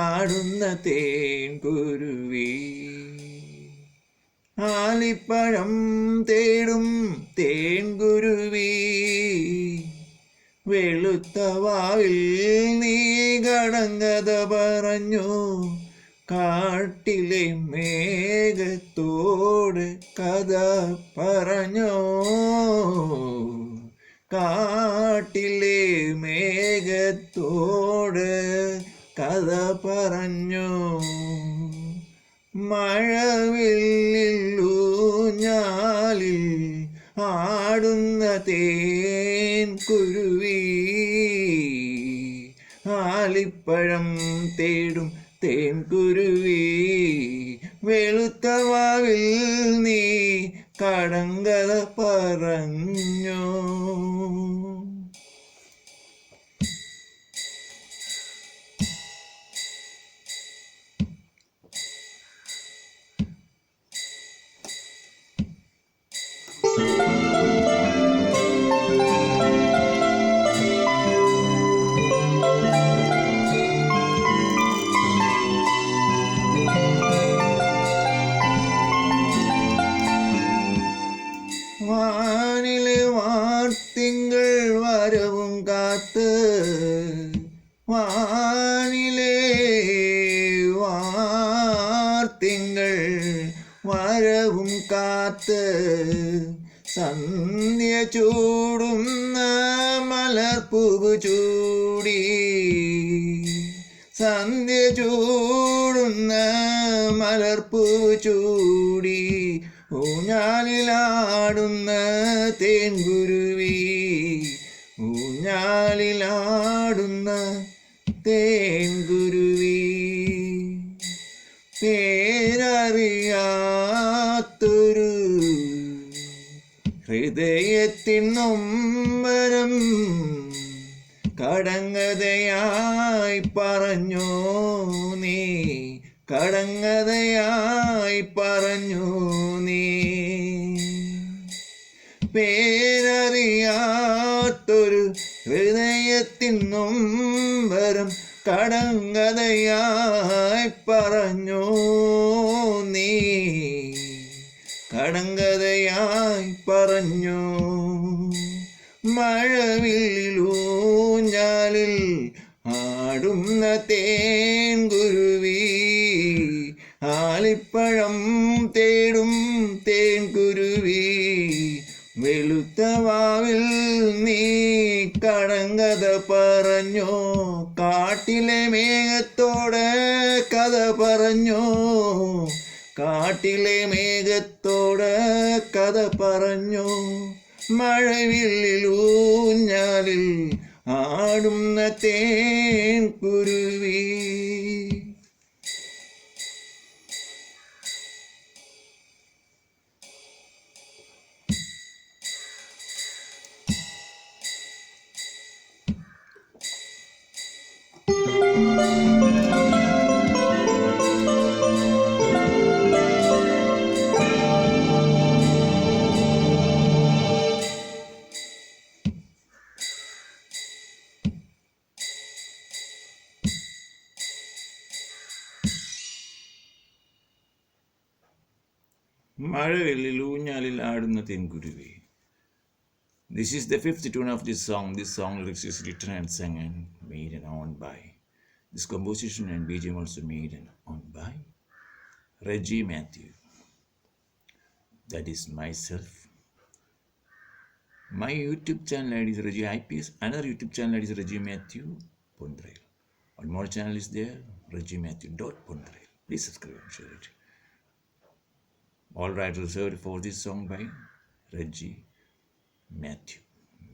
ആടുന്ന തേൻകുരുവി ആലിപ്പഴം തേടും തേൻകുരുവി വെളുത്ത വാവിൽ നീ കടങ്കഥ പറഞ്ഞു കാട്ടിലെ മേഘത്തോട് കഥ പറഞ്ഞോ കാട്ടിലെ മേഘത്തോട് കഥ പറഞ്ഞു മഴവില്ലൂഞ്ഞാലിൽ ആടുന്ന തേൻ കുരുവി ആലിപ്പഴം തേടും തേൻ കുരുവി വെളുത്ത വാവിൽ നീ കടങ്കഥ പറഞ്ഞോ. വാനിലെ വാർത്തിങ്കൾ വരവും കാത്ത് വാനിലെ വാർത്തിങ്കൾ വരവും കാത്ത് സന്ധ്യ ചൂടുന്ന മലർപ്പൂവ് ചൂടി സന്ധ്യ ചൂടുന്ന മലർപ്പൂവ് ചൂടി ഊഞ്ഞാലിലാടുന്ന തേൻകുരുവി ഊഞ്ഞാലിലാടുന്ന തേൻകുരുവി പേരറിയാത്തൊരു ഹൃദയത്തിൻ നൊമ്പരം കടങ്കഥയായി പറഞ്ഞോ നീ കടങ്കഥയായി പറഞ്ഞു നീ പേരറിയാത്തൊരു ഹൃദയത്തിൻ നൊമ്പരം കടങ്കഥയായി പറഞ്ഞു നീ കടങ്കഥയായി പറഞ്ഞു മഴവില്ലൂഞ്ഞാലിൽ ആടുന്ന തേൻകുരുവി ആലിപ്പഴം തേടും തേൻകുരുവി വെളുത്ത വാവിൽ നീ കടങ്കഥ പറഞ്ഞോ കാട്ടിലെ മേഘത്തോട് കഥ പറഞ്ഞോ കാട്ടിലെ മേഘത്തോട് കഥ പറഞ്ഞോ മഴവില്ലൂഞ്ഞാലിൽ ആടുന്ന തേൻകുരുവി. മഴവില്ലൂഞ്ഞാലിൽ ആടുന്ന തേൻകുരുവി. This is the fifth tune of this song. This song lyrics is written and sung and made and owned by. This composition and BGM also made and owned by Reggie Matthew. That is myself. My YouTube channel ID is Reggie IPS. Another YouTube channel ID is Reggie Matthew Pondrail. One more channel is there, Reggie Matthew Pondrail. Please subscribe and share it. All rights reserved for this song by Reggie Matthew.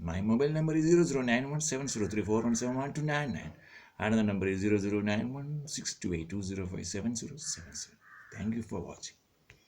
My mobile number is 00917034171299. Another number is 00916282057077. Thank you for watching.